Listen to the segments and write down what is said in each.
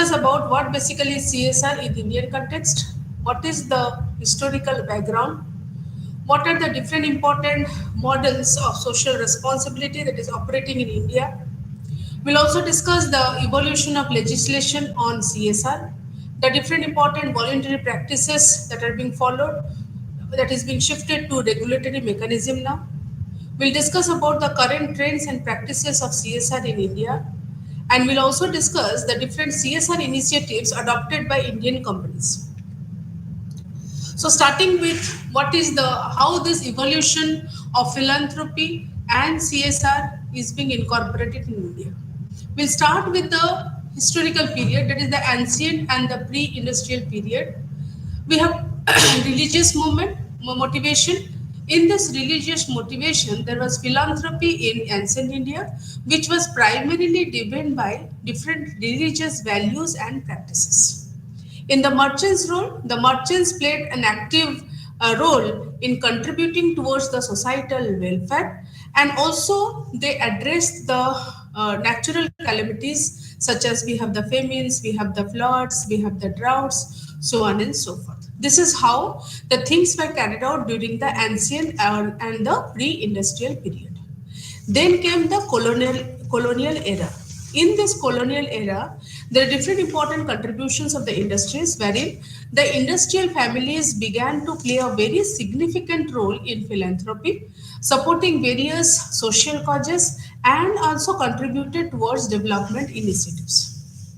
discuss about what basically is CSR in Indian context, what is the historical background, what are the different important models of social responsibility that is operating in India. We'll also discuss the evolution of legislation on CSR, the different important voluntary practices that are being followed, that is being shifted to regulatory mechanism now. We'll discuss about the current trends and practices of CSR in India, and we'll also discuss the different CSR initiatives adopted by Indian companies. So starting with what is the how this evolution of philanthropy and CSR is being incorporated in India. We'll start with the historical period, that is the ancient and the pre-industrial period. We have religious movement motivation. In this religious motivation, there was philanthropy in ancient India, which was primarily driven by different religious values and practices. In the merchants' role, the merchants played an active role in contributing towards the societal welfare, and also they addressed the natural calamities such as we have the famines, we have the floods, we have the droughts, so on and so forth. This is how the things were carried out during the ancient and the pre-industrial period. Then came the colonial era. In this colonial era, there are different important contributions of the industries wherein the industrial families began to play a very significant role in philanthropy, supporting various social causes and also contributed towards development initiatives.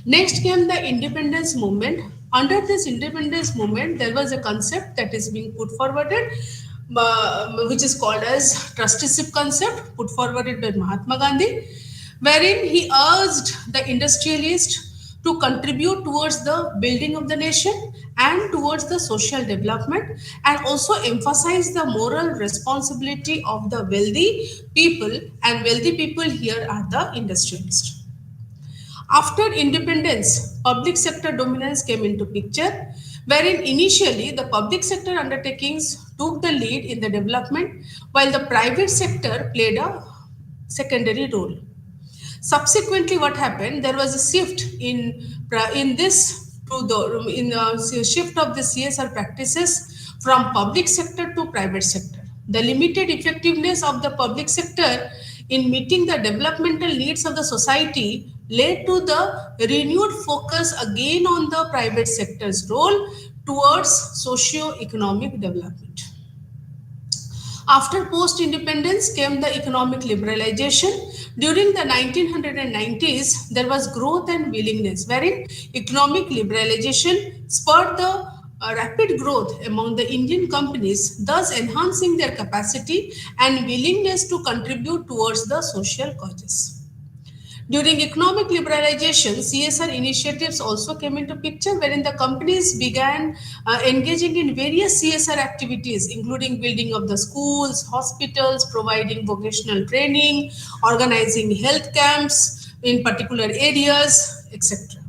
Next came the independence movement. Under this independence movement, there was a concept that is being put forwarded, which is called as trusteeship concept, put forwarded by Mahatma Gandhi, wherein he urged the industrialists to contribute towards the building of the nation and towards the social development, and also emphasize the moral responsibility of the wealthy people, and wealthy people here are the industrialists. After independence, public sector dominance came into picture, wherein initially the public sector undertakings took the lead in the development, while the private sector played a secondary role. Subsequently, what happened? There was a shift in this to the in the shift of the CSR practices from public sector to private sector. The limited effectiveness of the public sector in meeting the developmental needs of the society led to the renewed focus again on the private sector's role towards socio-economic development. After post-independence came the economic liberalization. During the 1990s, there was growth and willingness, wherein economic liberalization spurred the rapid growth among the Indian companies, thus enhancing their capacity and willingness to contribute towards the social causes. During economic liberalization, CSR initiatives also came into picture, wherein the companies began engaging in various CSR activities, including building of the schools, hospitals, providing vocational training, organizing health camps in particular areas, etc.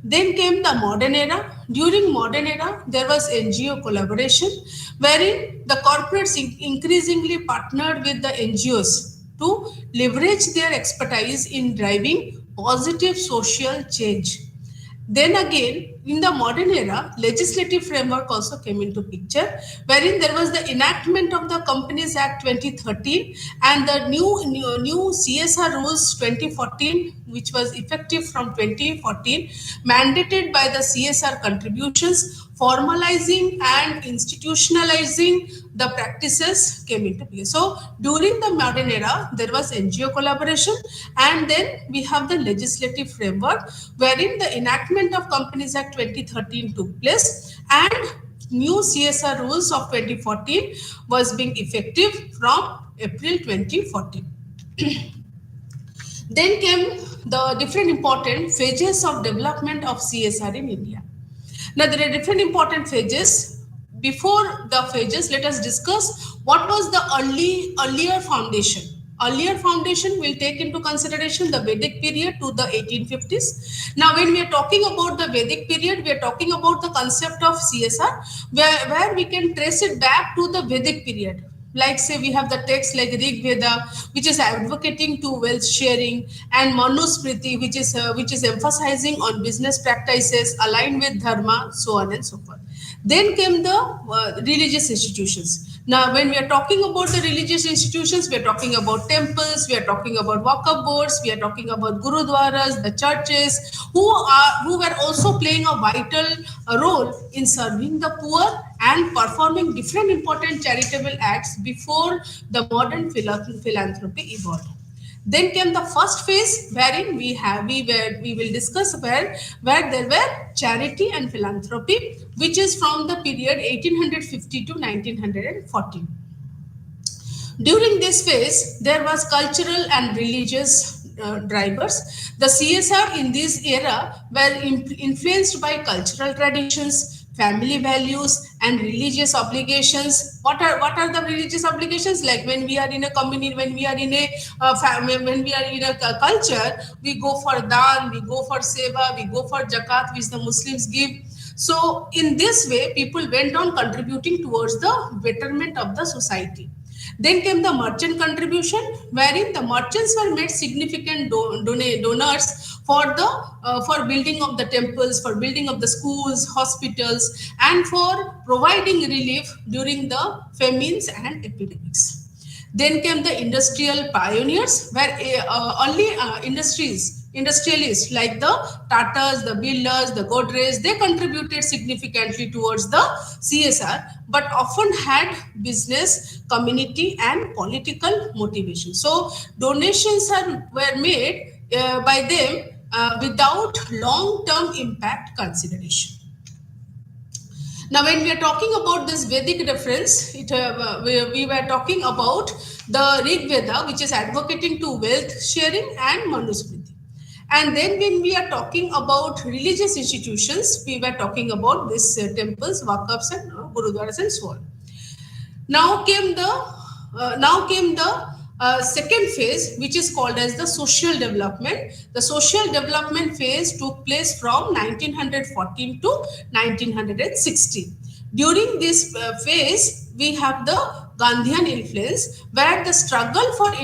Then came the modern era. During modern era, there was NGO collaboration, wherein the corporates increasingly partnered with the NGOs to leverage their expertise in driving positive social change. Then again, in the modern era, legislative framework also came into picture, wherein there was the enactment of the Companies Act 2013 and the new CSR rules 2014, which was effective from 2014, mandated by the CSR contributions, formalizing and institutionalizing the practices came into play. So during the modern era, there was NGO collaboration, and then we have the legislative framework wherein the enactment of Companies Act 2013 took place, and new CSR rules of 2014 was being effective from April 2014. Then came the different important phases of development of CSR in India. Now there are different important phases. Before the phases, let us discuss what was the earlier foundation. Earlier foundation will take into consideration the Vedic period to the 1850s. Now when we are talking about the Vedic period, we are talking about the concept of CSR, where we can trace it back to the Vedic period. Like say we have the text like Rig Veda, which is advocating to wealth sharing, and Manusmriti, which is emphasizing on business practices aligned with dharma, so on and so forth. Then came the religious institutions. Now, when we are talking about the religious institutions, we are talking about temples, we are talking about wakaf boards, we are talking about gurudwaras, the churches, who were also playing a vital role in serving the poor and performing different important charitable acts before the modern philanthropy evolved. Then came the first phase wherein we will discuss where there were charity and philanthropy, which is from the period 1850 to 1914. During this phase, there was cultural and religious drivers. The CSR in this era were influenced by cultural traditions, family values, and religious obligations. What are the religious obligations? Like when we are in a community, when we are in a when we are in a culture, we go for dan, we go for seva, we go for zakat, which the Muslims give. So in this way, people went on contributing towards the betterment of the society. Then came the merchant contribution, wherein the merchants were made significant donors for building of the temples, for building of the schools, hospitals, and for providing relief during the famines and epidemics. Then came the industrial pioneers, where only industrialists like the Tatas, the Builders, the Godrej, they contributed significantly towards the CSR, but often had business, community, and political motivation. So donations were made by them without long-term impact consideration. Now, when we are talking about this Vedic reference, we were talking about the Rig Veda, which is advocating to wealth sharing and Manusmriti. And then when we are talking about religious institutions, we were talking about this temples, wakafs, and gurudwaras, and so on. Now came the second phase, which is called as the social development. The social development phase took place from 1914 to 1960. During this phase, we have the Gandhian influence, where the struggle for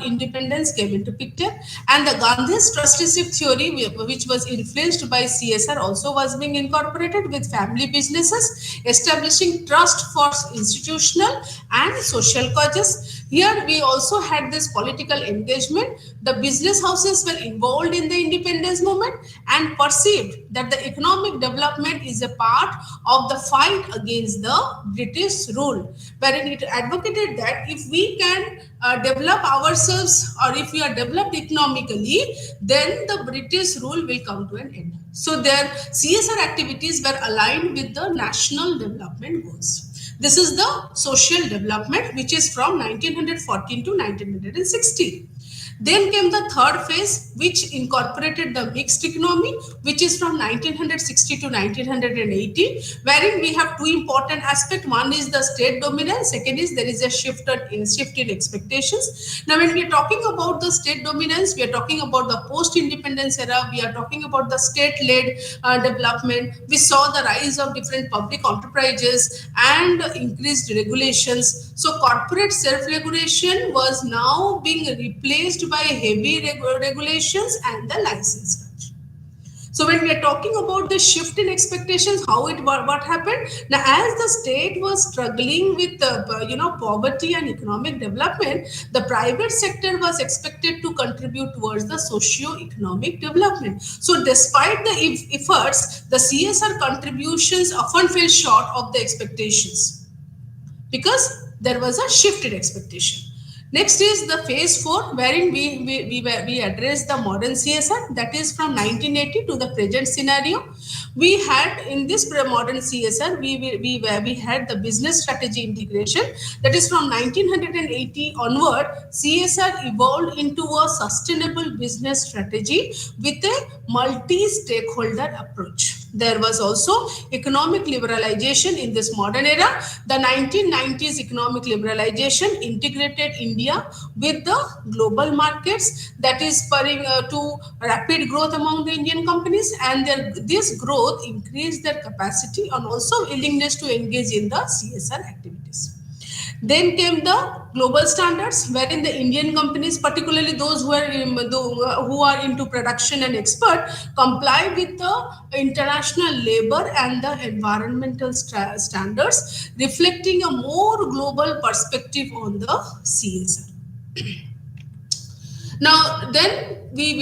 independence came into picture, and the Gandhi's trusteeship theory, which was influenced by CSR, also was being incorporated with family businesses, establishing trust for institutional and social causes. Here we also had this political engagement. The business houses were involved in the independence movement and perceived that the economic development is a part of the fight against the British rule, wherein it advocated that if we can develop ourselves, or if we are developed economically, then the British rule will come to an end. So their CSR activities were aligned with the national development goals. This is the social development, which is from 1914 to 1960. Then came the third phase, which incorporated the mixed economy, which is from 1960 to 1980, wherein we have two important aspects. One is the state dominance, second is there is a shift in expectations. Now, when we are talking about the state dominance, we are talking about the post-independence era, we are talking about the state-led development. We saw the rise of different public enterprises and increased regulations. So corporate self-regulation was now being replaced by heavy regulations and the license. So when we are talking about the shift in expectations, what happened now, as the state was struggling with poverty and economic development, the private sector was expected to contribute towards the socio-economic development. So despite the efforts, the CSR contributions often fell short of the expectations, because there was a shift in expectation. Next is the phase 4, wherein we address the modern CSR, that is from 1980 to the present scenario. We had in this modern CSR, we had the business strategy integration, that is from 1980 onward. CSR evolved into a sustainable business strategy with a multi-stakeholder approach. There was also economic liberalization in this modern era. The 1990s economic liberalization integrated India with the global markets, that is spurring to rapid growth among the Indian companies, and this growth increased their capacity and also willingness to engage in the CSR activities. Then came the global standards, wherein the Indian companies, particularly those who are into production and export, comply with the international labor and the environmental standards, reflecting a more global perspective on the CSR. Now we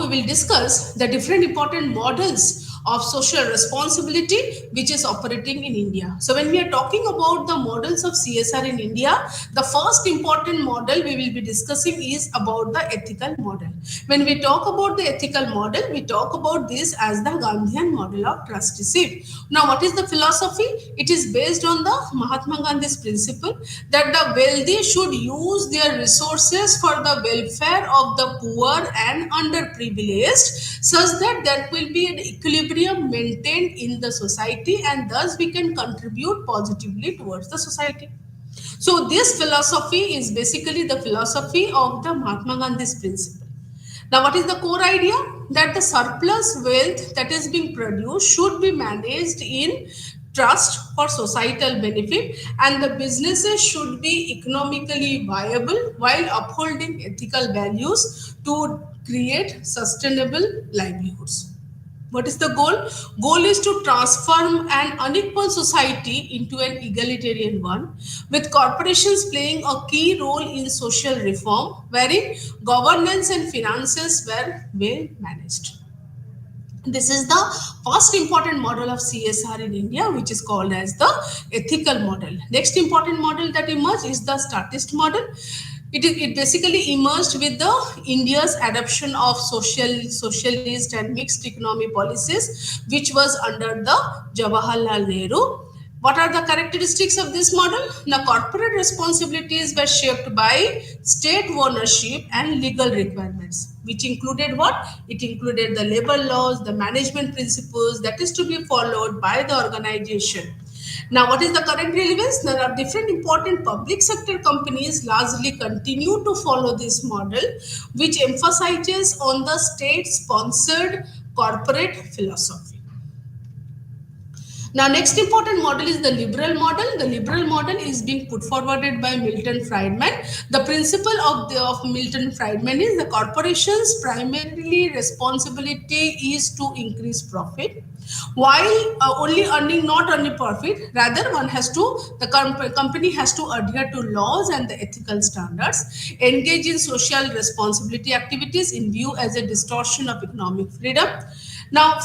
will discuss the different important models of social responsibility which is operating in India. So when we are talking about the models of CSR in India, the first important model we will be discussing is about the ethical model. When we talk about the ethical model, we talk about this as the Gandhian model of trusteeship. Now, what is the philosophy? It is based on the Mahatma Gandhi's principle that the wealthy should use their resources for the welfare of the poor and underprivileged, such that there will be an equilibrium maintained in the society, and thus we can contribute positively towards the society. So this philosophy is basically the philosophy of the Mahatma Gandhi's principle. Now, what is the core idea? That the surplus wealth that is being produced should be managed in trust for societal benefit, and the businesses should be economically viable while upholding ethical values to create sustainable livelihoods. What is the goal? Goal is to transform an unequal society into an egalitarian one, with corporations playing a key role in social reform, wherein governance and finances were well managed. This is the first important model of CSR in India, which is called as the ethical model. Next important model that emerged is the statist model. It basically emerged with the India's adoption of socialist and mixed economy policies, which was under the Jawaharlal Nehru. What are the characteristics of this model? Now, corporate responsibilities were shaped by state ownership and legal requirements, which included what? It included the labor laws, the management principles that is to be followed by the organization. Now, what is the current relevance? There are different important public sector companies largely continue to follow this model, which emphasizes on the state-sponsored corporate philosophy. Now, next important model is the liberal model. The liberal model is being put forwarded by Milton Friedman. The principle of Milton Friedman is the corporation's primarily responsibility is to increase profit, while only earning not only profit, rather the company has to adhere to laws and the ethical standards, engage in social responsibility activities in view as a distortion of economic freedom. Now,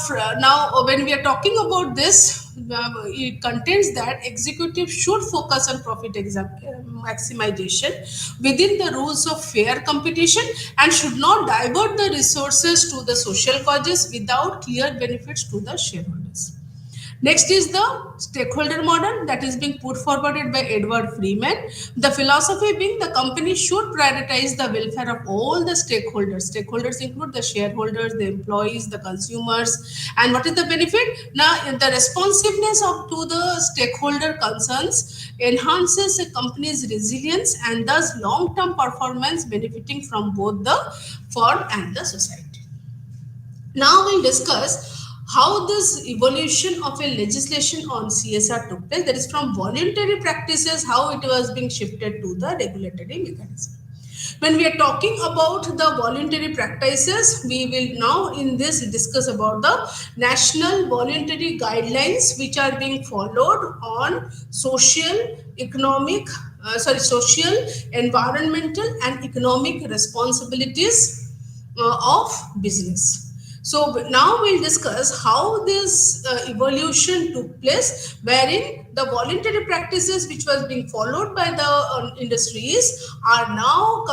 when we are talking about this, it contains that executives should focus on profit maximization within the rules of fair competition and should not divert the resources to the social causes without clear benefits to the shareholders. Next is the stakeholder model that is being put forwarded by Edward Freeman. The philosophy being the company should prioritize the welfare of all the stakeholders. Stakeholders include the shareholders, the employees, the consumers. And what is the benefit? Now, the responsiveness to the stakeholder concerns enhances a company's resilience and thus long-term performance, benefiting from both the firm and the society. Now we'll discuss how this evolution of a legislation on CSR took place. That is from voluntary practices, how it was being shifted to the regulatory mechanism. When we are talking about the voluntary practices, we will now in this discuss about the national voluntary guidelines which are being followed on social, environmental and economic responsibilities of business. So now we'll discuss how this evolution took place, wherein the voluntary practices which was being followed by the industries are now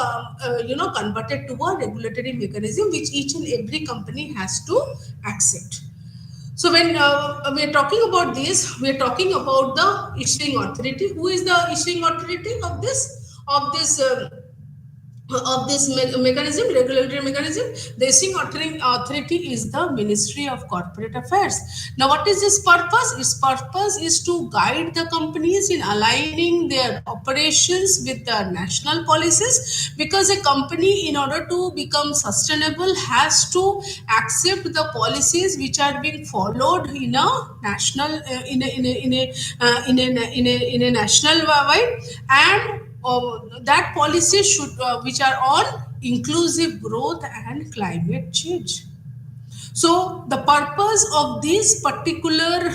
converted to a regulatory mechanism which each and every company has to accept. So when we are talking about this, we are talking about the issuing authority. Who is the issuing authority of this of this mechanism, regulatory mechanism, the issuing authority is the Ministry of Corporate Affairs. Now, what is its purpose? Its purpose is to guide the companies in aligning their operations with the national policies, because a company, in order to become sustainable, has to accept the policies which are being followed in a national in a national wide, and that policy should which are on inclusive growth and climate change. So the purpose of this particular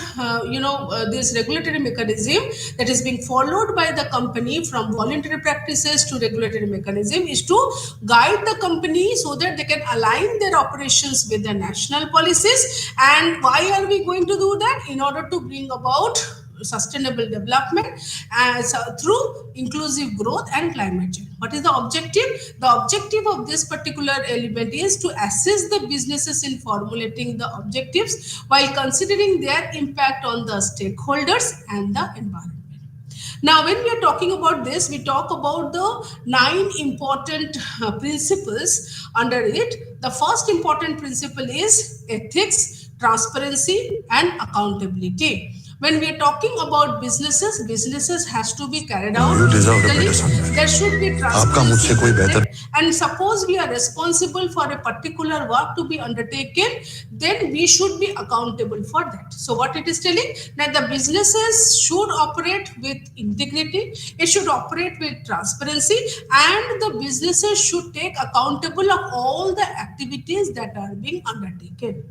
this regulatory mechanism that is being followed by the company, from voluntary practices to regulatory mechanism, is to guide the company so that they can align their operations with the national policies. And why are we going to do that? In order to bring about sustainable development as through inclusive growth and climate change. What is the objective? The objective of this particular element is to assist the businesses in formulating the objectives while considering their impact on the stakeholders and the environment. Now, when we are talking about this, we talk about the 9 important principles under it. The first important principle is ethics, transparency, and accountability. When we are talking about businesses has to be carried out. You deserve a better son. There should be transparency. And suppose we are responsible for a particular work to be undertaken, then we should be accountable for that. So what it is telling, that the businesses should operate with integrity, it should operate with transparency, and the businesses should take accountable of all the activities that are being undertaken.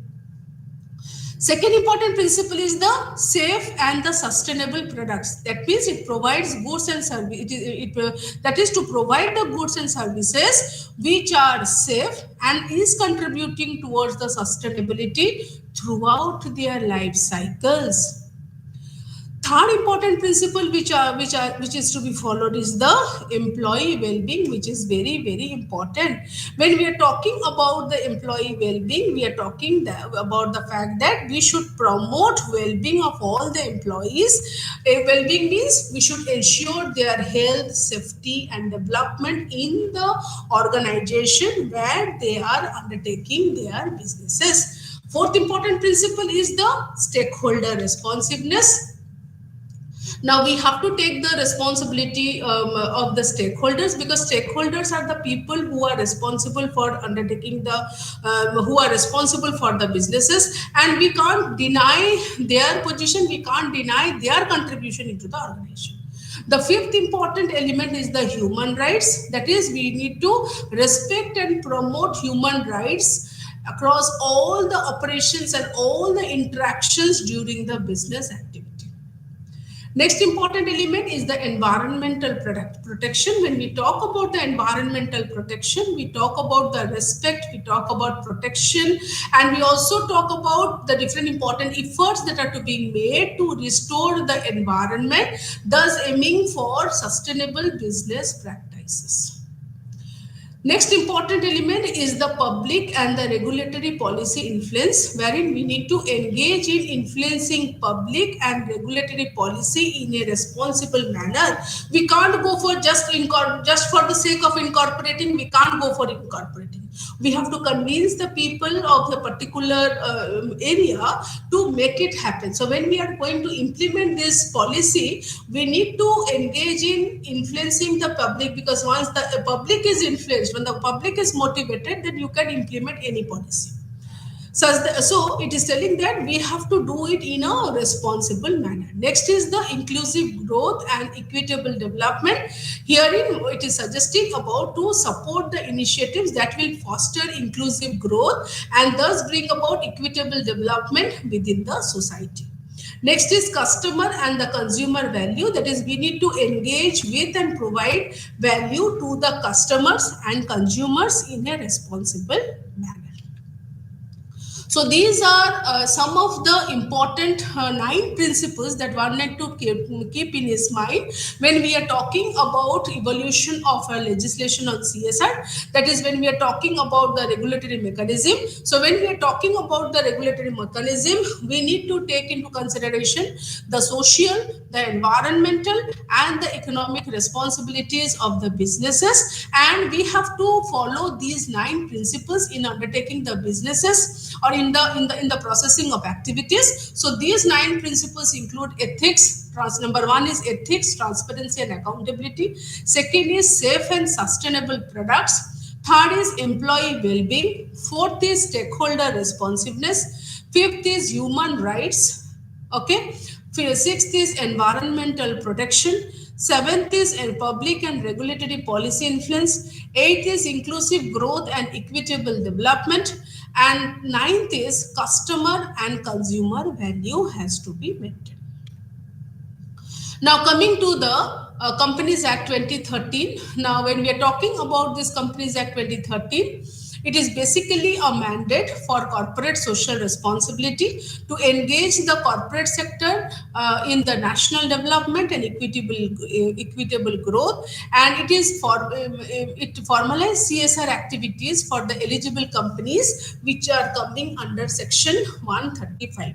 Second important principle is the safe and the sustainable products. That means it provides goods and services. That is to provide the goods and services which are safe and is contributing towards the sustainability throughout their life cycles. Third important principle which is to be followed is the employee well-being, which is very important. When we are talking about the employee well-being, we are talking about the fact that we should promote well-being of all the employees. Well-being means we should ensure their health, safety, and development in the organization where they are undertaking their businesses. Fourth important principle is the stakeholder responsiveness. Now we have to take the responsibility of the stakeholders, because stakeholders are the people who are responsible for undertaking who are responsible for the businesses, and we can't deny their position, we can't deny their contribution into the organization. The fifth important element is the human rights. That is, we need to respect and promote human rights across all the operations and all the interactions during the business activity. Next important element is the environmental protection. When we talk about the environmental protection, we talk about the respect, we talk about protection, and we also talk about the different important efforts that are to be made to restore the environment, thus aiming for sustainable business practices. Next important element is the public and the regulatory policy influence, wherein we need to engage in influencing public and regulatory policy in a responsible manner. We can't go for just for the sake of incorporating. We can't go for incorporating. We have to convince the people of the particular area to make it happen. So when we are going to implement this policy, we need to engage in influencing the public, because once the public is influenced, when the public is motivated, then you can implement any policy. So it is telling that we have to do it in a responsible manner. Next is the inclusive growth and equitable development. Herein it is suggesting about to support the initiatives that will foster inclusive growth and thus bring about equitable development within the society. Next is customer and the consumer value. That is, we need to engage with and provide value to the customers and consumers in a responsible manner. So these are some of the important 9 principles that one need to keep in his mind when we are talking about evolution of legislation on CSR. That is when we are talking about the regulatory mechanism. So when we are talking about the regulatory mechanism, we need to take into consideration the social, the environmental, and the economic responsibilities of the businesses, and we have to follow these 9 principles in undertaking the businesses or in the processing of activities. So these 9 principles include ethics. Number one is ethics, transparency, and accountability. Second is safe and sustainable products. Third is employee well-being. Fourth is stakeholder responsiveness. Fifth is human rights. Okay. Sixth is environmental protection. Seventh is public and regulatory policy influence. Eighth is inclusive growth and equitable development. And ninth is customer and consumer value has to be maintained. Now coming to the Companies Act 2013. Now when we are talking about this Companies Act 2013, it is basically a mandate for corporate social responsibility to engage the corporate sector in the national development and equitable growth, and it formalizes CSR activities for the eligible companies which are coming under section 135.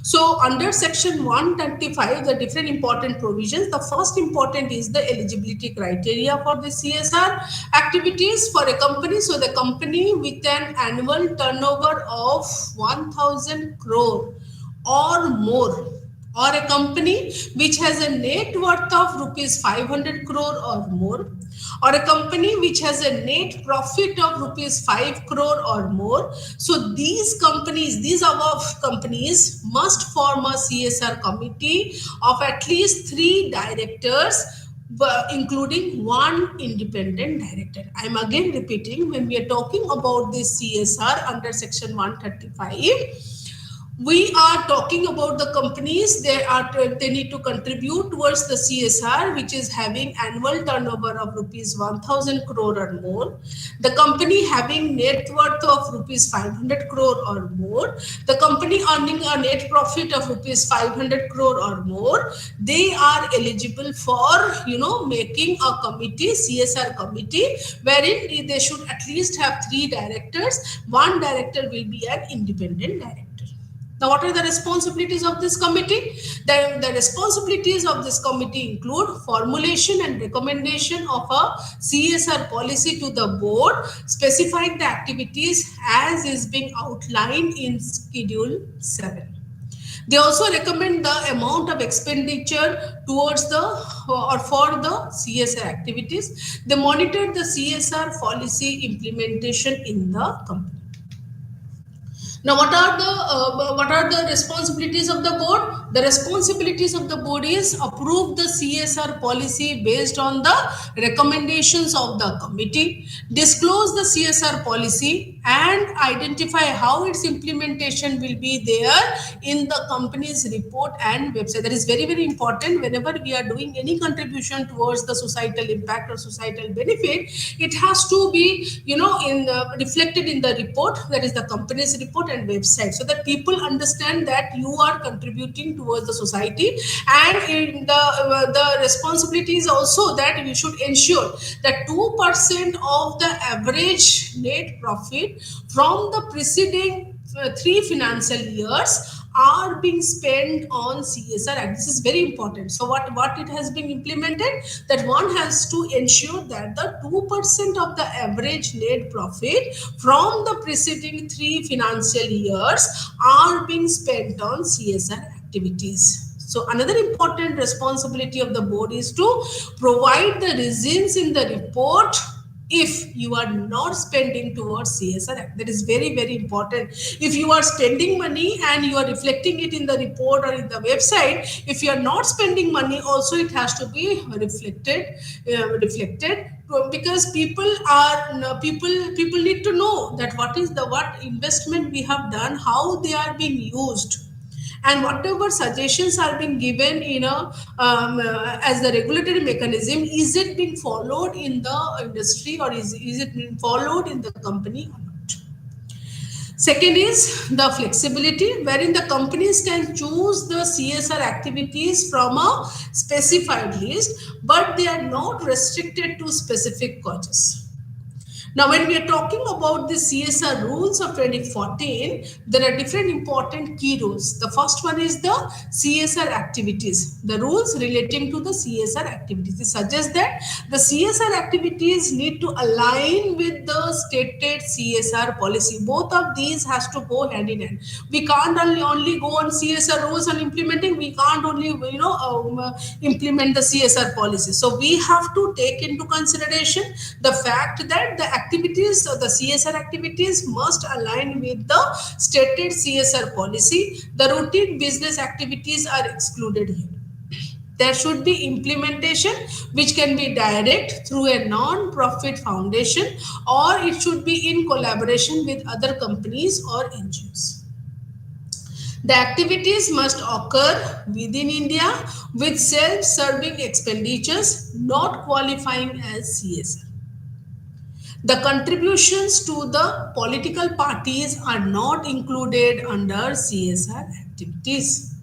So under section 135, the different important provisions. The first important is the eligibility criteria for the CSR activities for a company. So the company with an annual turnover of 1000 crore or more, or a company which has a net worth of rupees 500 crore or more, or a company which has a net profit of rupees 5 crore or more. So these companies, these above companies must form a CSR committee of at least 3 directors, including 1 independent director. I am again repeating, when we are talking about this CSR under section 135, we are talking about the companies. They need to contribute towards the CSR, which is having annual turnover of rupees 1000 crore or more, the company having net worth of rupees 500 crore or more, the company earning a net profit of rupees 500 crore or more. They are eligible for making a committee, CSR committee, wherein they should at least have 3 directors. 1 director will be an independent director. Now, what are the responsibilities of this committee? The responsibilities of this committee include formulation and recommendation of a CSR policy to the board, specifying the activities as is being outlined in Schedule 7. They also recommend the amount of expenditure towards the or for the CSR activities. They monitor the CSR policy implementation in the company. Now, what are the responsibilities of the board? The responsibilities of the board is approve the CSR policy based on the recommendations of the committee, disclose the CSR policy, and identify how its implementation will be there in the company's report and website. That is very, very important. Whenever we are doing any contribution towards the societal impact or societal benefit, it has to be reflected in the report, that is the company's report and website, so that people understand that you are contributing towards the society. And in the responsibility is also that we should ensure that 2% of the average net profit from the preceding 3 financial years are being spent on CSR. This is very important. So what it has been implemented, that one has to ensure that the 2% of the average net profit from the preceding 3 financial years are being spent on CSR activities. So another important responsibility of the board is to provide the reasons in the report if you are not spending towards CSR. That is very, very important. If you are spending money and you are reflecting it in the report or in the website, if you are not spending money, also it has to be reflected, because people need to know that what investment we have done, how they are being used, and whatever suggestions are being given as the regulatory mechanism, is it being followed in the industry, or is it being followed in the company or not? Second is the flexibility, wherein the companies can choose the CSR activities from a specified list, but they are not restricted to specific causes. Now, when we are talking about the CSR rules of 2014, there are different important key rules. The first one is the CSR activities, the rules relating to the CSR activities. It suggests that the CSR activities need to align with the stated CSR policy. Both of these has to go hand in hand. We can't only go on CSR rules and implementing. We can't only implement the CSR policy. So we have to take into consideration the fact that the activities or the CSR activities must align with the stated CSR policy. The routine business activities are excluded here. There should be implementation which can be direct through a non-profit foundation, or it should be in collaboration with other companies or NGOs. The activities must occur within India with self-serving expenditures not qualifying as CSR. The contributions to the political parties are not included under CSR activities.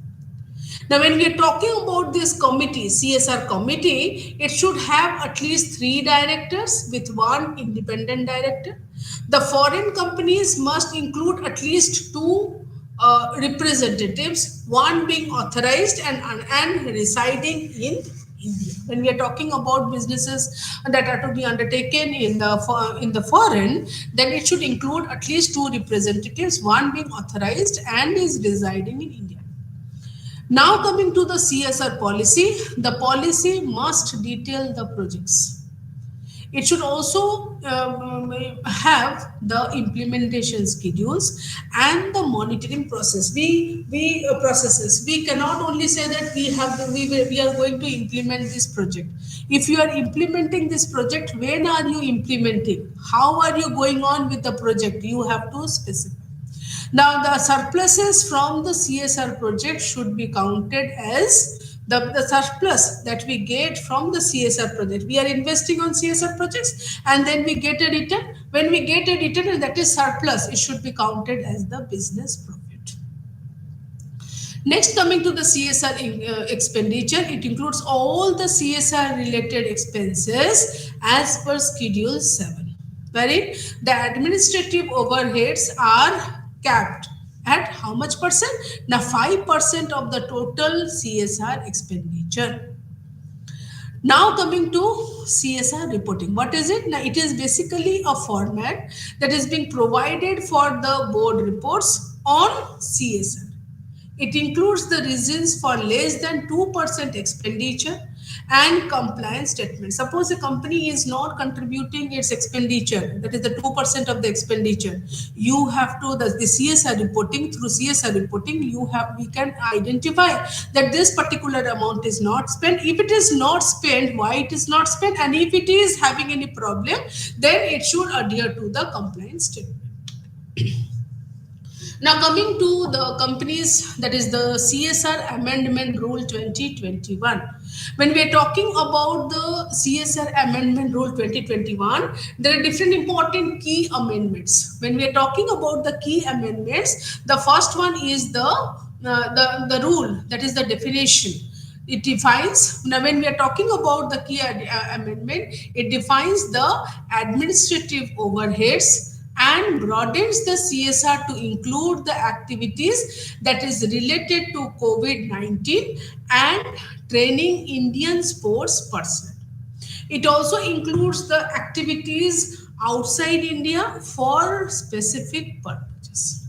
Now, when we are talking about this committee, CSR committee, it should have at least 3 directors with 1 independent director. The foreign companies must include at least 2 representatives, 1 being authorized and residing in India. When we are talking about businesses that are to be undertaken in the foreign, then it should include at least 2 representatives, 1 being authorized and is residing in India. Now coming to the CSR policy, the policy must detail the projects. It should also have the implementation schedules and the monitoring process. Processes. We cannot only say that we are going to implement this project. If you are implementing this project, when are you implementing? How are you going on with the project? You have to specify. Now, the surpluses from the CSR project should be counted as the surplus that we get from the CSR project. We are investing on CSR projects and then we get a return. When we get a return, and that is surplus, it should be counted as the business profit. Next, coming to the CSR expenditure, it includes all the CSR related expenses as per Schedule 7, wherein the administrative overheads are capped at how much percent? Now 5% of the total CSR expenditure. Now coming to CSR reporting. What is it? Now it is basically a format that is being provided for the board reports on CSR. It includes the reasons for less than 2% expenditure and compliance statement. Suppose a company is not contributing its expenditure, that is the 2% of the expenditure. You have to, the CSR reporting, through CSR reporting, we can identify that this particular amount is not spent. If it is not spent, why it is not spent, and if it is having any problem, then it should adhere to the compliance statement. Now coming to the companies, that is the CSR Amendment Rule 2021. When we are talking about the CSR Amendment Rule 2021, there are different important key amendments. When we are talking about the key amendments, the first one is the rule, that is the definition. It defines, now when we are talking about the key amendment, it defines the administrative overheads and broadens the CSR to include the activities that is related to COVID-19 and training Indian sports personnel. It also includes the activities outside India for specific purposes.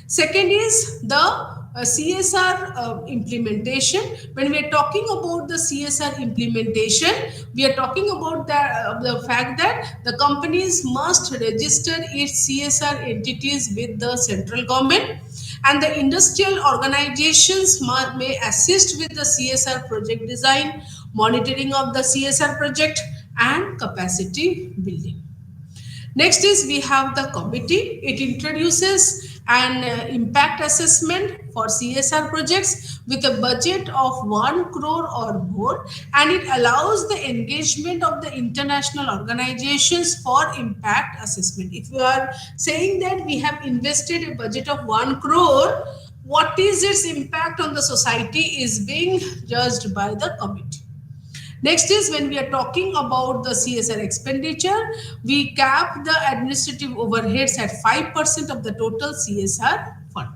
Second is the CSR implementation. When we are talking about the CSR implementation, we are talking about the fact that the companies must register its CSR entities with the central government, and the industrial organizations may assist with the CSR project design, monitoring of the CSR project, and capacity building. Next is we have the committee. It introduces an impact assessment for CSR projects with a budget of 1 crore or more, and it allows the engagement of the international organizations for impact assessment. If you are saying that we have invested a budget of 1 crore, what is its impact on the society is being judged by the committee. Next is when we are talking about the CSR expenditure, we cap the administrative overheads at 5% of the total CSR fund.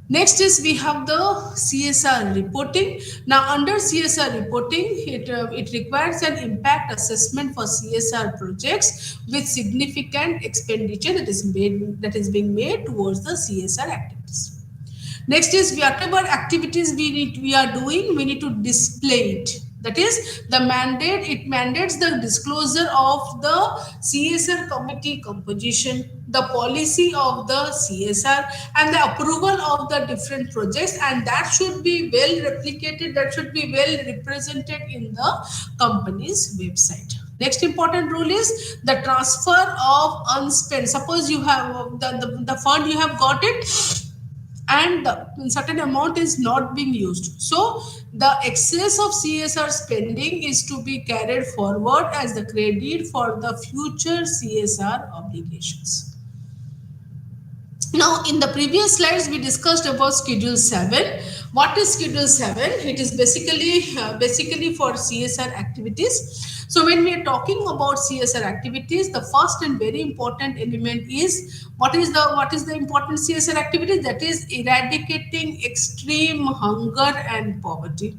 Next is we have the CSR reporting. Now under CSR reporting, it requires an impact assessment for CSR projects with significant expenditure that is being made towards the CSR activities. Next is whatever activities we are doing, we need to display it. That is the mandate. It mandates the disclosure of the CSR committee composition, the policy of the CSR, and the approval of the different projects, and that should be well replicated. That should be well represented in the company's website. Next important rule is the transfer of unspent. Suppose you have the fund, you have got it, and certain amount is not being used. So the excess of CSR spending is to be carried forward as the credit for the future CSR obligations. Now, in the previous slides, we discussed about Schedule 7. What is Schedule 7? It is basically for CSR activities. So when we are talking about CSR activities, the first and very important element is what is the important CSR activity? That is eradicating extreme hunger and poverty,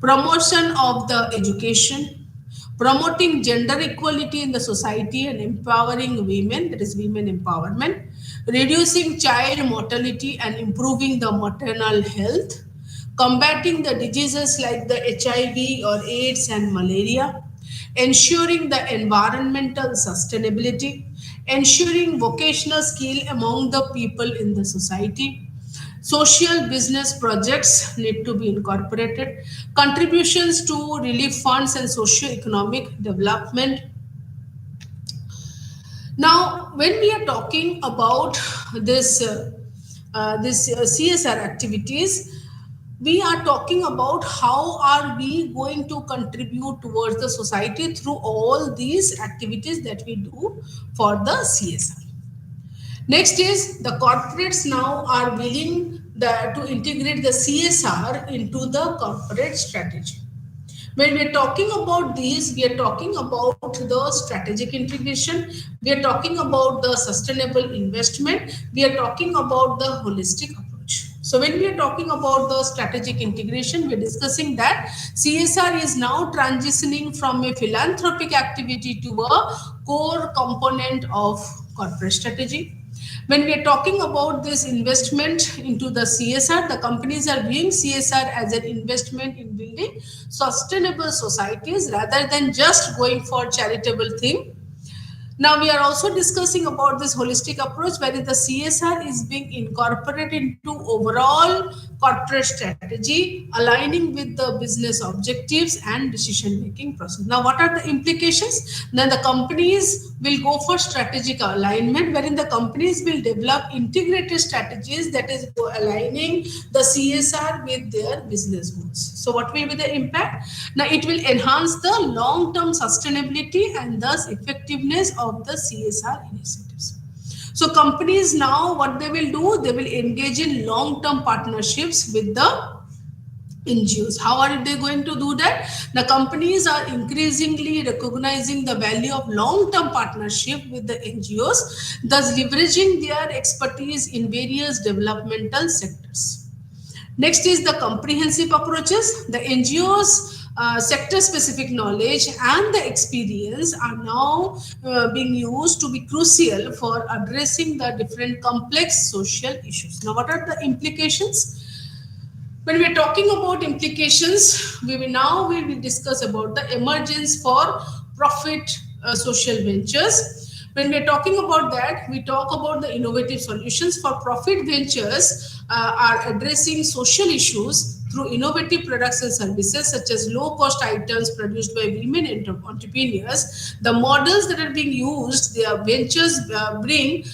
promotion of the education, promoting gender equality in the society and empowering women, that is women empowerment, reducing child mortality and improving the maternal health, combating the diseases like the HIV or AIDS and malaria, ensuring the environmental sustainability, ensuring vocational skill among the people in the society. Social business projects need to be incorporated, contributions to relief funds and socio-economic development. Now, when we are talking about this CSR activities, we are talking about how are we going to contribute towards the society through all these activities that we do for the CSR. Next is the corporates now are willing to integrate the CSR into the corporate strategy. When we are talking about these, we are talking about the strategic integration, we are talking about the sustainable investment, we are talking about the holistic approach. So when we are talking about the strategic integration, we are discussing that CSR is now transitioning from a philanthropic activity to a core component of corporate strategy. When we are talking about this investment into the CSR, the companies are viewing CSR as an investment in building sustainable societies rather than just going for charitable thing. Now we are also discussing about this holistic approach where the CSR is being incorporated into overall corporate strategy, aligning with the business objectives and decision making process. Now what are the implications? Then the companies will go for strategic alignment, wherein the companies will develop integrated strategies that is aligning the CSR with their business goals. So what will be the impact? Now it will enhance the long-term sustainability and thus effectiveness of the CSR initiatives. So companies now what they will do, they will engage in long-term partnerships with the NGOs. How are they going to do that? The companies are increasingly recognizing the value of long-term partnership with the NGOs, thus leveraging their expertise in various developmental sectors. Next is the comprehensive approaches. The NGOs sector-specific knowledge and the experience are now being used to be crucial for addressing the different complex social issues. Now, what are the implications? When we are talking about implications, we will discuss about the emergence for profit social ventures. When we are talking about that, we talk about the innovative solutions for profit ventures are addressing social issues through innovative products and services such as low-cost items produced by women entrepreneurs. The models that are being used, their ventures bring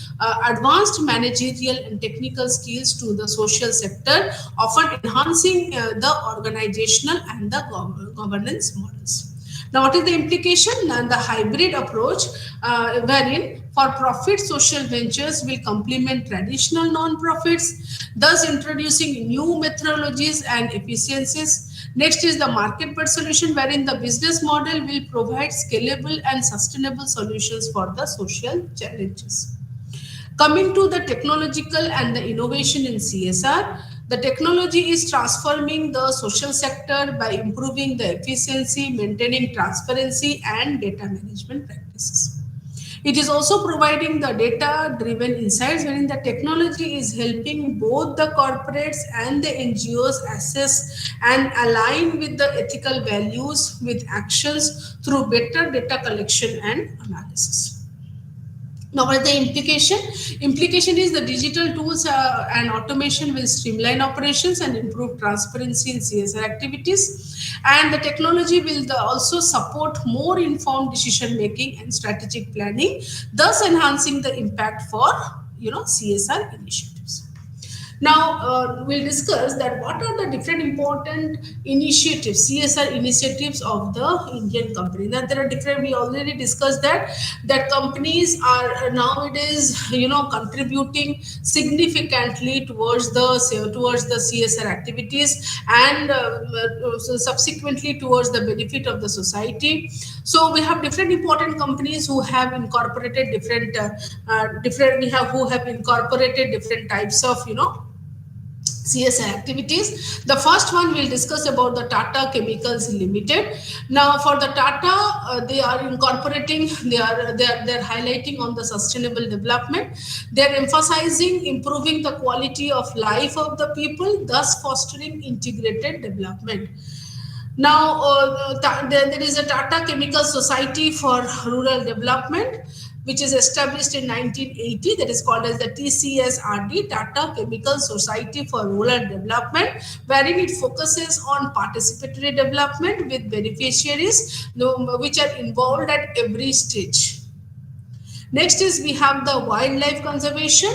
advanced managerial and technical skills to the social sector, often enhancing the organizational and the governance models. Now, what is the implication? And the hybrid approach, wherein for-profit social ventures will complement traditional non-profits, thus introducing new methodologies and efficiencies. Next is the market-based solution, wherein the business model will provide scalable and sustainable solutions for the social challenges. Coming to the technological and the innovation in CSR, the technology is transforming the social sector by improving the efficiency, maintaining transparency, and data management practices. It is also providing the data-driven insights, wherein the technology is helping both the corporates and the NGOs assess and align with the ethical values with actions through better data collection and analysis. Now, what is the implication? Implication is the digital tools and automation will streamline operations and improve transparency in CSR activities. And the technology will also support more informed decision making and strategic planning, thus enhancing the impact for CSR initiatives. Now, we'll discuss that what are the different important initiatives, CSR initiatives of the Indian company. Now, there are different, we already discussed that companies are nowadays, contributing significantly towards the CSR activities and subsequently towards the benefit of the society. So we have different important companies who have incorporated who have incorporated different types of, CSR activities. The first one we'll discuss about the Tata Chemicals Limited. Now, for the Tata, they are incorporating, they're highlighting on the sustainable development. They're emphasizing improving the quality of life of the people, thus fostering integrated development. Now, there is a Tata Chemical Society for Rural Development, which is established in 1980, that is called as the TCSRD, Tata Chemical Society for Rural Development, wherein it focuses on participatory development with beneficiaries which are involved at every stage. Next is we have the wildlife conservation.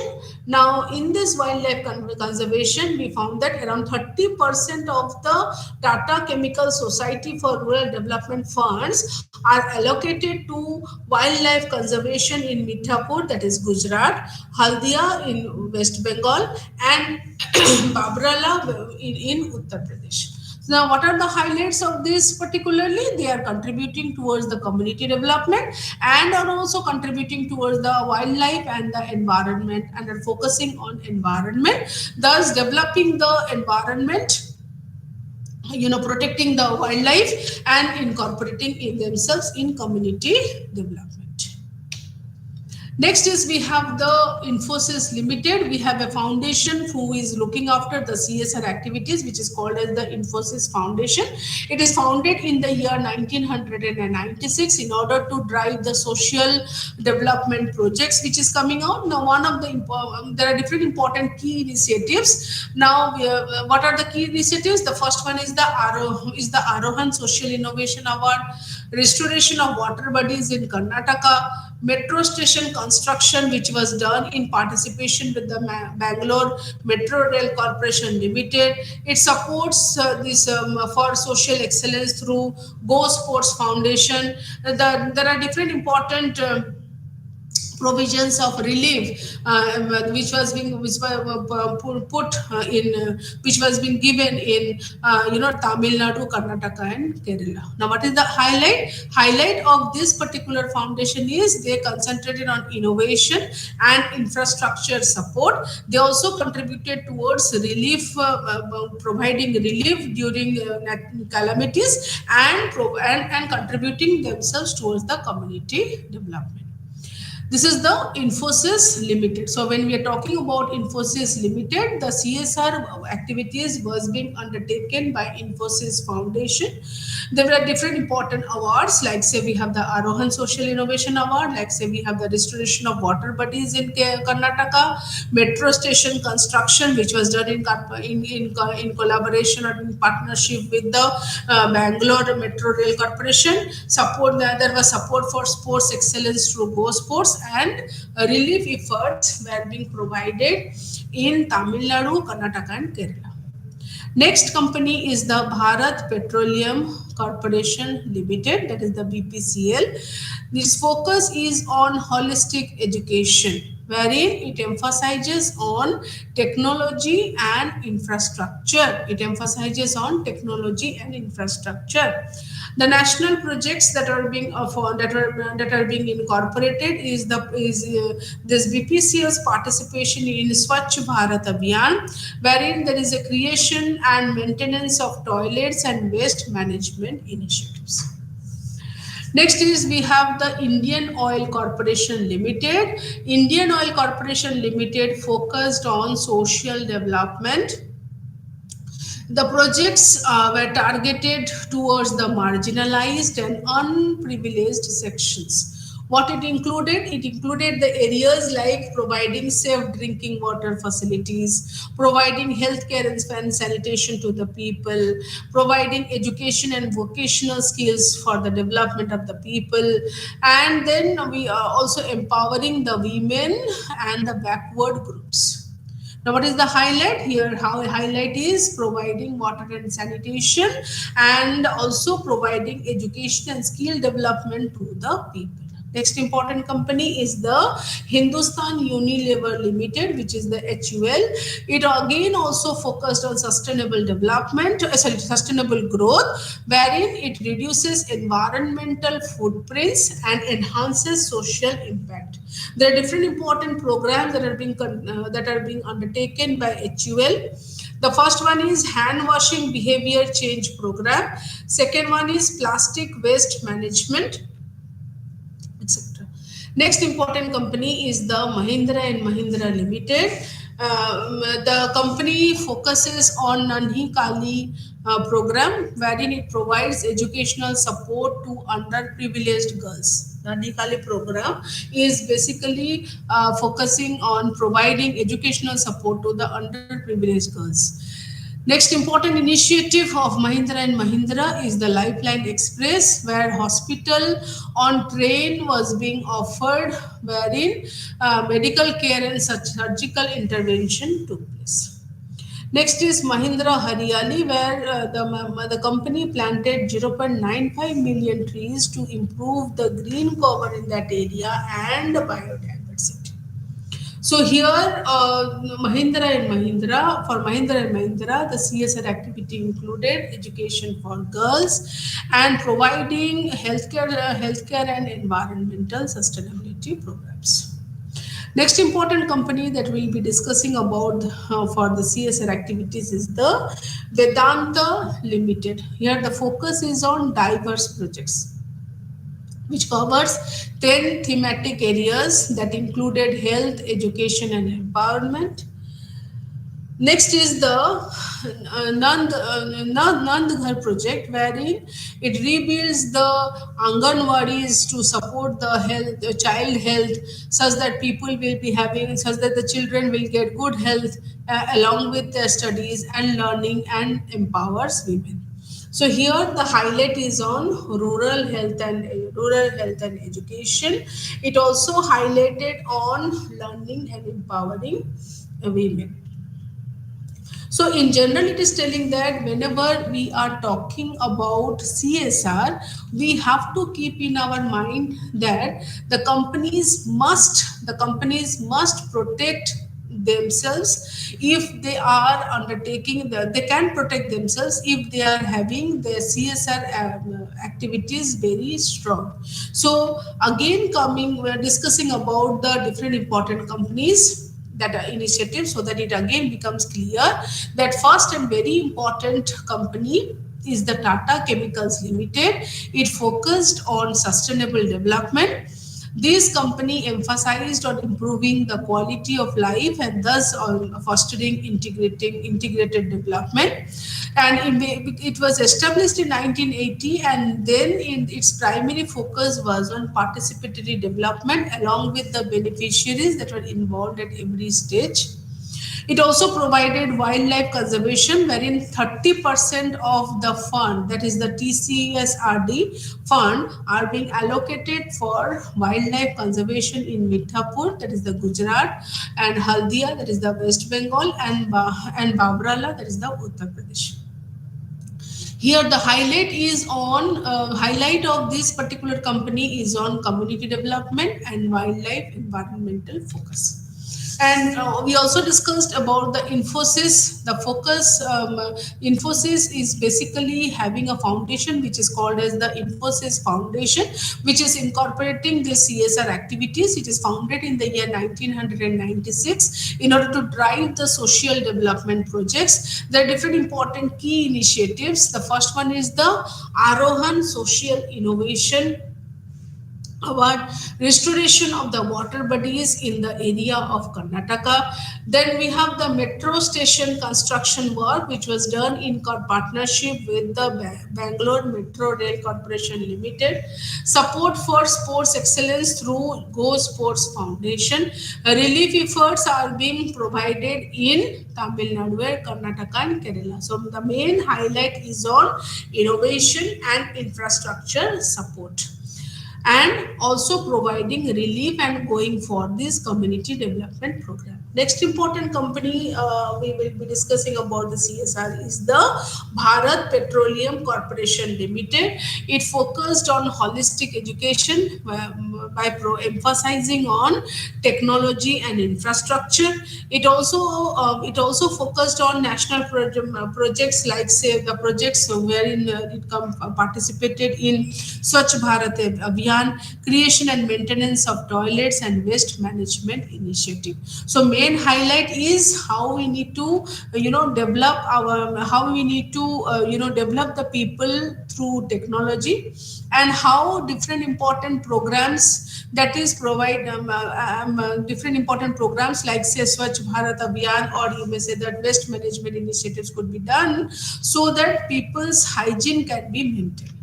Now, in this wildlife conservation, we found that around 30% of the Tata Chemical Society for Rural Development funds are allocated to wildlife conservation in Mithapur, that is Gujarat, Haldia in West Bengal, and Babrala in Uttar Pradesh. Now, what are the highlights of this particularly? They are contributing towards the community development and are also contributing towards the wildlife and the environment, and are focusing on environment, thus developing the environment, protecting the wildlife and incorporating in themselves in community development. Next is we have the Infosys Limited. We have a foundation who is looking after the CSR activities, which is called as the Infosys Foundation. It is founded in the year 1996 in order to drive the social development projects which is coming out. Now, one of the there are different important key initiatives. Now, what are the key initiatives? The first one is the Arohan Social Innovation Award, restoration of water bodies in Karnataka, metro station construction which was done in participation with the Bangalore Metro Rail Corporation Limited. It supports this for social excellence through Go Sports Foundation. There are different important provisions of relief which was being which was being given in Tamil Nadu, Karnataka and Kerala. Now, what is the highlight of this particular foundation is they concentrated on innovation and infrastructure support. They also contributed towards relief, providing relief during calamities and contributing themselves towards the community development. This is the Infosys Limited. So when we are talking about Infosys Limited, the CSR activities was being undertaken by Infosys Foundation. There were different important awards, like say we have the Arohan Social Innovation Award, like say we have the restoration of water bodies in Karnataka, metro station construction, which was done in collaboration or in partnership with the Bangalore Metro Rail Corporation. There was support for sports excellence through Go Sports, and relief efforts were being provided in Tamil Nadu, Karnataka, and Kerala. Next company is the Bharat Petroleum Corporation Limited, that is the BPCL. This focus is on holistic education, wherein it emphasizes on technology and infrastructure. It emphasizes on technology and infrastructure. The national projects that are being that are being incorporated is this BPCL's participation in Swachh Bharat Abhiyan, wherein there is a creation and maintenance of toilets and waste management initiatives. Next is we have the Indian Oil Corporation Limited. Indian Oil Corporation Limited focused on social development. The projects were targeted towards the marginalized and unprivileged sections. What it included? It included the areas like providing safe drinking water facilities, providing healthcare and sanitation to the people, providing education and vocational skills for the development of the people, and then we are also empowering the women and the backward groups. Now, what is the highlight here? How highlight is providing water and sanitation, and also providing education and skill development to the people. Next important company is the Hindustan Unilever Limited, which is the HUL. It again also focused on sustainable development, sustainable growth, wherein it reduces environmental footprints and enhances social impact. There are different important programs that are being undertaken by HUL. The first one is hand washing behavior change program. Second one is plastic waste management, etc. Next important company is the Mahindra and Mahindra Limited. The company focuses on Nanhi Kali program, wherein it provides educational support to underprivileged girls. Nanhi Kali program is basically focusing on providing educational support to the underprivileged girls. Next important initiative of Mahindra and Mahindra is the Lifeline Express, where hospital on train was being offered, wherein medical care and surgical intervention took place. Next is Mahindra Haryali, where the company planted 0.95 million trees to improve the green cover in that area and biodiversity. So here, Mahindra and Mahindra, the CSR activity included education for girls and providing healthcare and environmental sustainability programs. Next important company that we'll be discussing about for the CSR activities is the Vedanta Limited. Here the focus is on diverse projects, which covers 10 thematic areas that included health, education, and empowerment. Next is the Nandghar project, wherein it rebuilds the Anganwadis to support the child health, such that such that the children will get good health along with their studies and learning, and empowers women. So here the highlight is on rural health and education. It also highlighted on learning and empowering women. So in general, it is telling that whenever we are talking about CSR, we have to keep in our mind that the companies must protect themselves if they are they can protect themselves if they are having their CSR activities very strong. So again, we're discussing about the different important companies that are initiatives, so that it again becomes clear that first and very important company is the Tata Chemicals Limited. It focused on sustainable development. This company emphasized on improving the quality of life and thus on fostering integrated development. And it was established in 1980, and then its primary focus was on participatory development along with the beneficiaries that were involved at every stage. It also provided wildlife conservation, wherein 30% of the fund, that is the TCSRD fund, are being allocated for wildlife conservation in Mithapur, that is the Gujarat, and Haldia, that is the West Bengal, and Babrala, that is the Uttar Pradesh. Here the highlight of this particular company is on community development and wildlife environmental focus. And we also discussed about the Infosys. The focus, Infosys is basically having a foundation which is called as the Infosys Foundation, which is incorporating the CSR activities. It is founded in the year 1996 in order to drive the social development projects. There are different important key initiatives. The first one is the Arohan Social Innovation Award, restoration of the water bodies in the area of Karnataka. Then we have the metro station construction work, which was done in partnership with the Bangalore Metro Rail Corporation Limited. Support for sports excellence through Go Sports Foundation. Relief efforts are being provided in Tamil Nadu, Karnataka, and Kerala. So the main highlight is on innovation and infrastructure support, and also providing relief and going for this community development program. Next important company we will be discussing about the CSR is the Bharat Petroleum Corporation Limited. It focused on holistic education by emphasizing on technology and infrastructure. It also focused on national projects, like say the projects wherein it participated in Swachh Bharat Abhiyan, creation and maintenance of toilets and waste management initiative. So main highlight is how we need to develop develop the people through technology, and how different important programs that is provide different important programs like say Swachh Bharat Abhiyan, or you may say that waste management initiatives could be done so that people's hygiene can be maintained.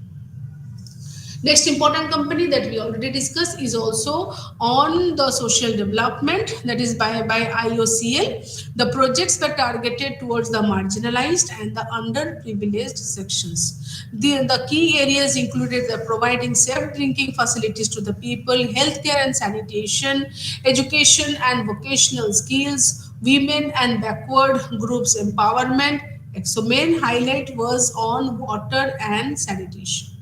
Next important company that we already discussed is also on the social development, that is by IOCL. The projects were targeted towards the marginalized and the underprivileged sections. The key areas included the providing safe drinking facilities to the people, healthcare and sanitation, education and vocational skills, women and backward groups empowerment. So main highlight was on water and sanitation.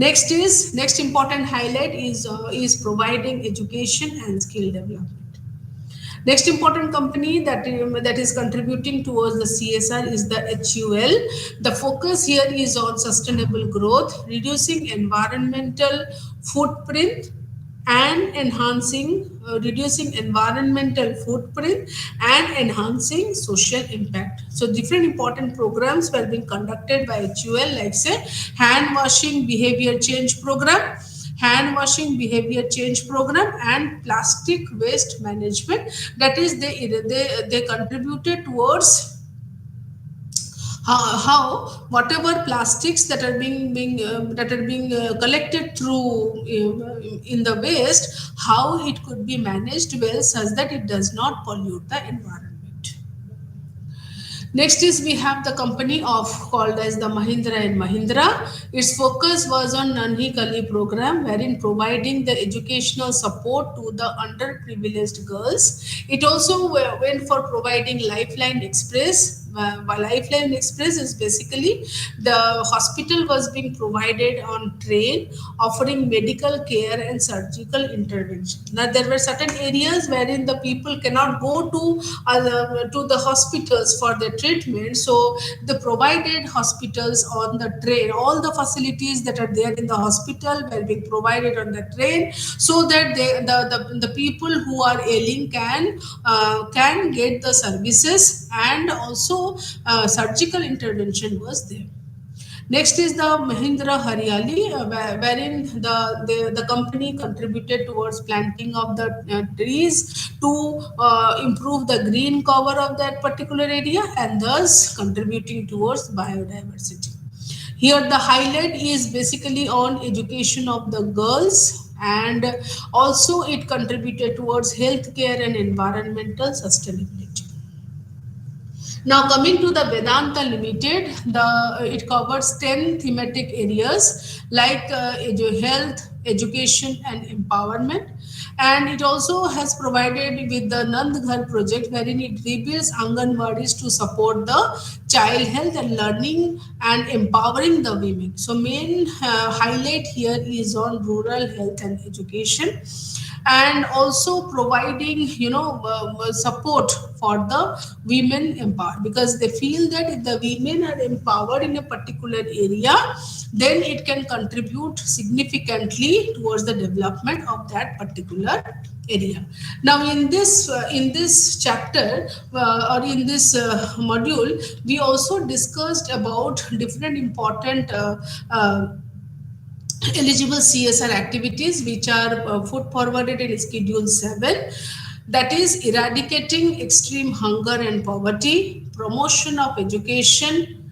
Next important highlight is providing education and skill development. Next important company that is contributing towards the CSR is the HUL. The focus here is on sustainable growth, reducing environmental footprint, and reducing environmental footprint and enhancing social impact. So different important programs were being conducted by HUL, like say hand washing behavior change program, and plastic waste management. That is, they contributed towards how whatever plastics that are being collected through in the waste, how it could be managed well such that it does not pollute the environment. Next is we have the company called as the Mahindra and Mahindra. Its focus was on Nanhi Kali program, wherein providing the educational support to the underprivileged girls. It also went for providing Lifeline Express. Lifeline Express is basically the hospital was being provided on train, offering medical care and surgical intervention. Now there were certain areas wherein the people cannot go to the hospitals for the treatment, so the provided hospitals on the train, all the facilities that are there in the hospital were being provided on the train, so that the people who are ailing can get the services, and also surgical intervention was there. Next is the Mahindra Haryali, wherein the company contributed towards planting of the trees to improve the green cover of that particular area and thus contributing towards biodiversity. Here the highlight is basically on education of the girls, and also it contributed towards healthcare and environmental sustainability. Now coming to the Vedanta Limited, it covers 10 thematic areas like health, education and empowerment. And it also has provided with the Nandghar project wherein it rebuilds Anganwadis to support the child health and learning and empowering the women. So main highlight here is on rural health and education, and also providing support for the women empowered, because they feel that if the women are empowered in a particular area, then it can contribute significantly towards the development of that particular area. Now in this chapter or in this module, we also discussed about different important eligible CSR activities which are put forwarded in Schedule 7, that is eradicating extreme hunger and poverty, promotion of education,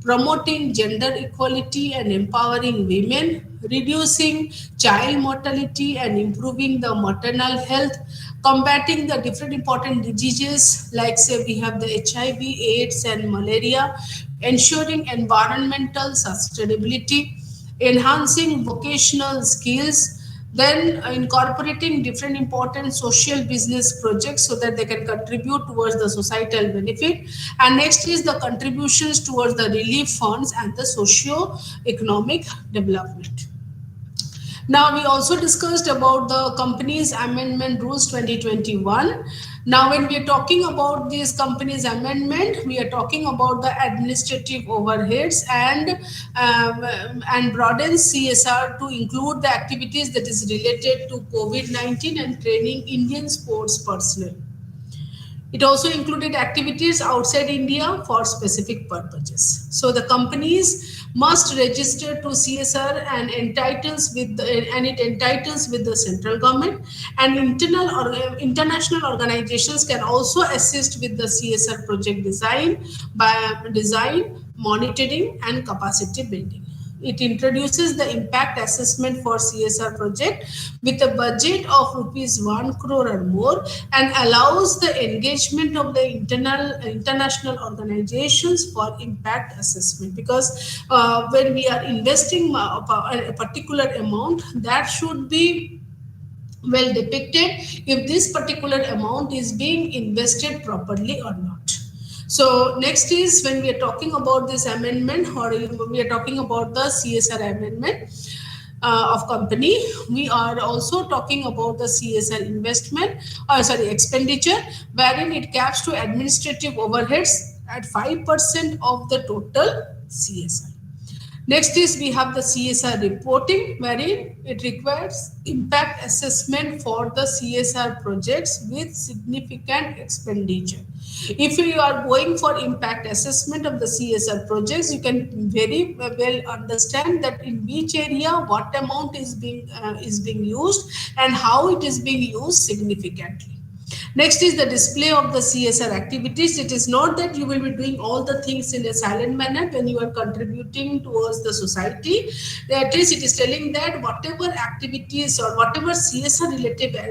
promoting gender equality and empowering women, reducing child mortality and improving the maternal health, combating the different important diseases like say we have the HIV, AIDS and malaria, ensuring environmental sustainability, enhancing vocational skills, then incorporating different important social business projects so that they can contribute towards the societal benefit. And next is the contributions towards the relief funds and the socio-economic development. Now, we also discussed about the companies amendment rules 2021. Now, when we are talking about this companies amendment, we are talking about the administrative overheads and broadens CSR to include the activities that is related to COVID-19 and training Indian sports personnel. It also included activities outside India for specific purposes. So the companies must register to CSR and it entitles with the central government, and international organizations can also assist with the CSR project design, monitoring and capacity building. It introduces the impact assessment for CSR project with a budget of rupees 1 crore or more, and allows the engagement of the international organizations for impact assessment, because when we are investing a particular amount, that should be well depicted if this particular amount is being invested properly or not. So next is when we are talking about this amendment, or we are talking about the CSR amendment of company, we are also talking about the CSR expenditure, wherein it caps to administrative overheads at 5% of the total CSR. Next is we have the CSR reporting, wherein it requires impact assessment for the CSR projects with significant expenditure. If you are going for impact assessment of the CSR projects, you can very well understand that in which area what amount is being used and how it is being used significantly. Next is the display of the CSR activities. It is not that you will be doing all the things in a silent manner when you are contributing towards the society. That is, it is telling that whatever activities or whatever CSR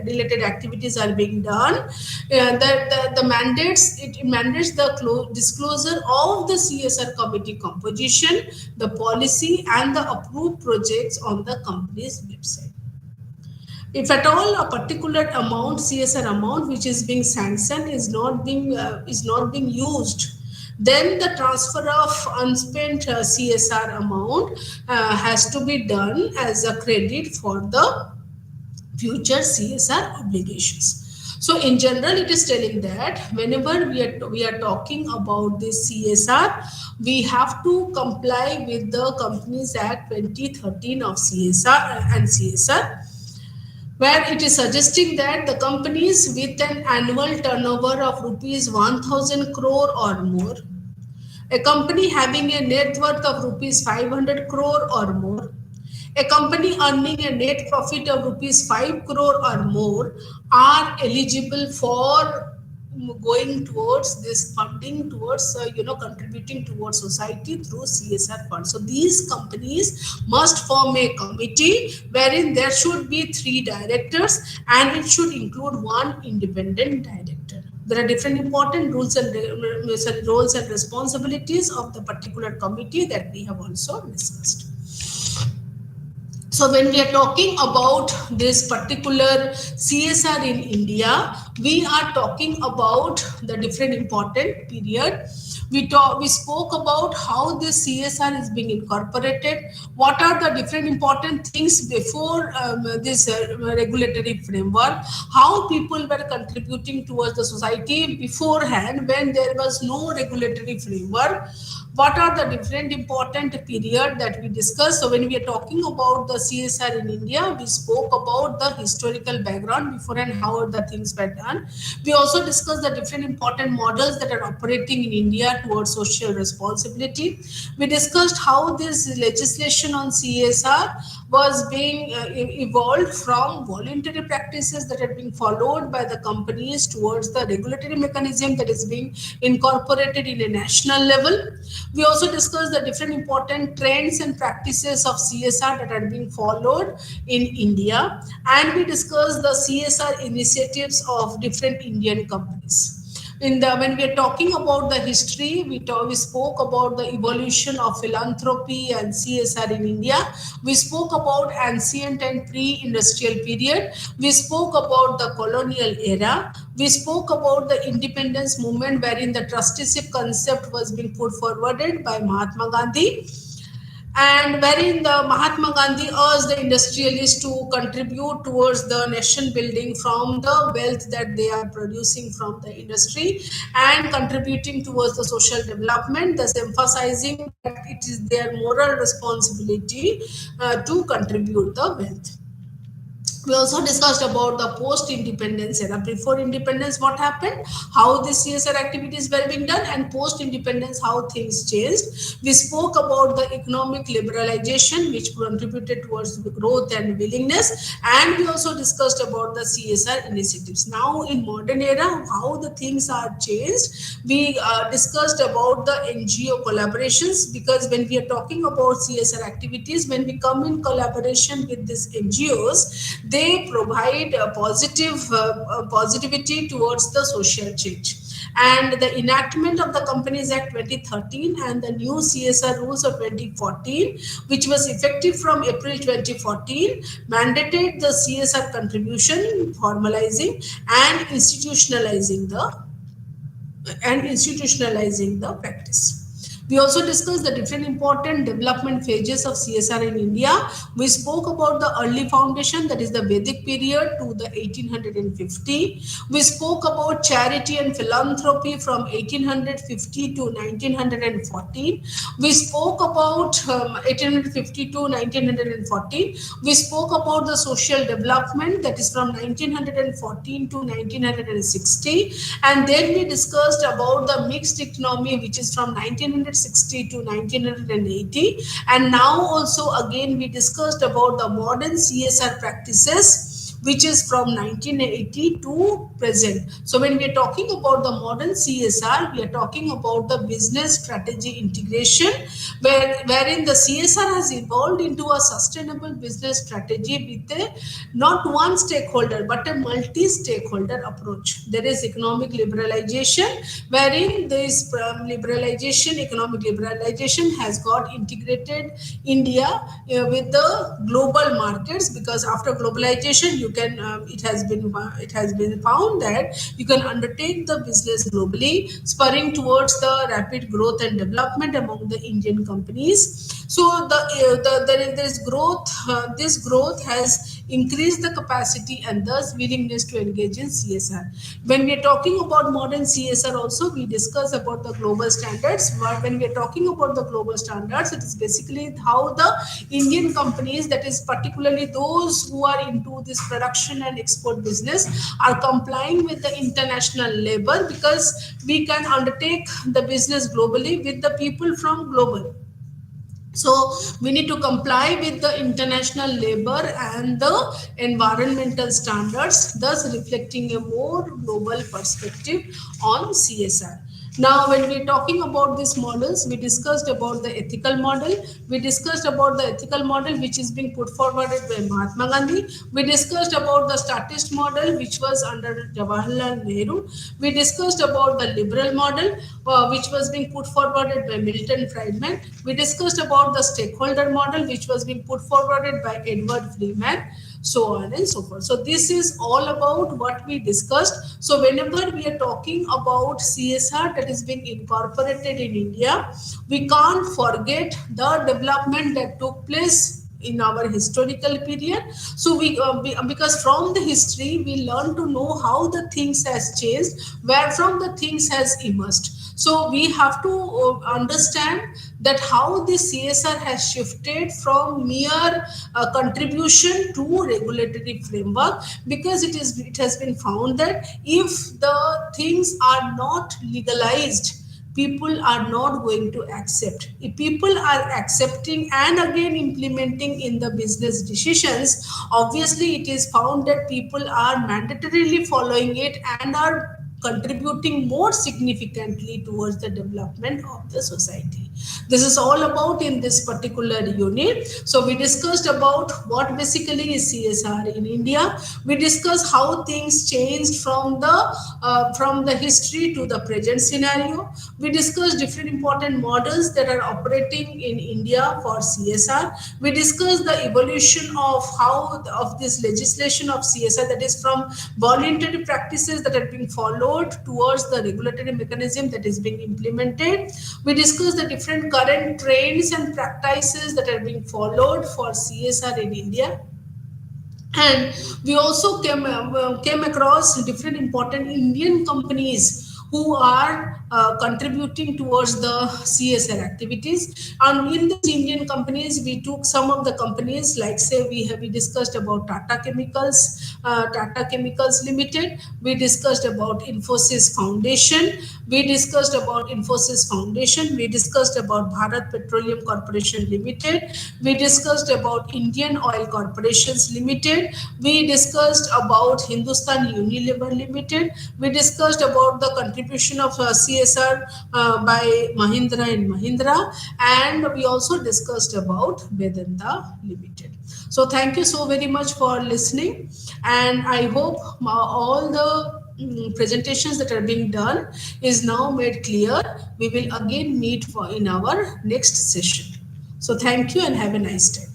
related activities are being done, the mandates, it mandates the disclosure of the CSR committee composition, the policy and the approved projects on the company's website. If at all a particular amount, CSR amount, which is being sanctioned is not being used, then the transfer of unspent CSR amount has to be done as a credit for the future CSR obligations. So in general, it is telling that whenever we are talking about this CSR, we have to comply with the Companies Act 2013 of CSR and CSR, where it is suggesting that the companies with an annual turnover of rupees 1000 crore or more, A company having a net worth of rupees 500 crore or more, a company earning a net profit of rupees 5 crore or more are eligible for going towards this funding towards contributing towards society through CSR fund. So these companies must form a committee wherein there should be 3 directors and it should include 1 independent director. There are different important roles and responsibilities of the particular committee that we have also discussed. So when we are talking about this particular CSR in India, we are talking about the different important period. We spoke about how this CSR is being incorporated. What are the different important things before this regulatory framework? How people were contributing towards the society beforehand when there was no regulatory framework. What are the different important period that we discussed? So when we are talking about the CSR in India, we spoke about the historical background before and how the things were done. We also discussed the different important models that are operating in India towards social responsibility. We discussed how this legislation on CSR was being evolved from voluntary practices that are being followed by the companies towards the regulatory mechanism that is being incorporated in a national level. We also discussed the different important trends and practices of CSR that are being followed in India, and we discussed the CSR initiatives of different Indian companies. When we are talking about the history, we spoke about the evolution of philanthropy and CSR in India. We spoke about ancient and pre-industrial period. We spoke about the colonial era. We spoke about the independence movement wherein the trusteeship concept was being put forwarded by Mahatma Gandhi, and wherein the Mahatma Gandhi urged the industrialists to contribute towards the nation building from the wealth that they are producing from the industry and contributing towards the social development, thus emphasizing that it is their moral responsibility to contribute the wealth. We also discussed about the post-independence era. Before independence, what happened, how the CSR activities were being done, and post-independence, how things changed. We spoke about the economic liberalization, which contributed towards the growth and willingness, and we also discussed about the CSR initiatives. Now, in modern era, how the things are changed. We discussed about the NGO collaborations, because when we are talking about CSR activities, when we come in collaboration with these NGOs, they provide a positivity towards the social change. And the enactment of the Companies Act 2013 and the new CSR rules of 2014, which was effective from April 2014, mandated the CSR contribution, formalizing and institutionalizing the practice. We also discussed the different important development phases of CSR in India. We spoke about the early foundation, that is the Vedic period, to the 1850. We spoke about charity and philanthropy from 1850 to 1914. We spoke about 1850 to 1914. We spoke about the social development, that is from 1914 to 1960. And then we discussed about the mixed economy, which is from 1960 to 1980, and now also again we discussed about the modern CSR practices, which is from 1980 to present. So when we are talking about the modern CSR, we are talking about the business strategy integration, wherein the CSR has evolved into a sustainable business strategy with not one stakeholder but a multi-stakeholder approach. There is economic liberalization, wherein this economic liberalization has got integrated India with the global markets, because after globalization it has been found that you can undertake the business globally, spurring towards the rapid growth and development among the Indian companies. So there is growth. This growth has increased the capacity and thus willingness to engage in CSR. When we are talking about modern CSR, also we discuss about the global standards. When we are talking about the global standards, it is basically how the Indian companies, that is particularly those who are into this production and export business are complying with the international labor, because we can undertake the business globally with the people from global. So we need to comply with the international labor and the environmental standards, thus reflecting a more global perspective on CSR. Now, when we're talking about these models, we discussed about the ethical model. We discussed about the ethical model which is being put forwarded by Mahatma Gandhi. We discussed about the statist model which was under Jawaharlal Nehru. We discussed about the liberal model which was being put forwarded by Milton Friedman. We discussed about the stakeholder model which was being put forwarded by Edward Freeman, so on and so forth. So this is all about what we discussed. So whenever we are talking about CSR that is being incorporated in India, we can't forget the development that took place in our historical period. So because from the history we learn to know how the things has changed, where from the things has emerged. So we have to understand that how the CSR has shifted from mere contribution to regulatory framework, because it has been found that if the things are not legalized, people are not going to accept. If people are accepting and again implementing in the business decisions, obviously it is found that people are mandatorily following it and are contributing more significantly towards the development of the society. This is all about in this particular unit. So we discussed about what basically is CSR in India. We discussed how things changed from the history to the present scenario. We discussed different important models that are operating in India for CSR. We discussed the evolution of how of this legislation of CSR, that is from voluntary practices that are being followed towards the regulatory mechanism that is being implemented. We discussed the different current trends and practices that are being followed for CSR in India. And we also came across different important Indian companies who are contributing towards the CSR activities. And in these Indian companies, we took some of the companies, like say we discussed about Tata Chemicals Limited. We discussed about Infosys Foundation. We discussed about Infosys Foundation. We discussed about Bharat Petroleum Corporation Limited. We discussed about Indian Oil Corporations Limited. We discussed about Hindustan Unilever Limited. We discussed about the contribution of CSR by Mahindra and Mahindra, and we also discussed about Vedanta Limited. So thank you so very much for listening, and I hope all the presentations that are being done is now made clear. We will again meet in our next session. So thank you and have a nice day.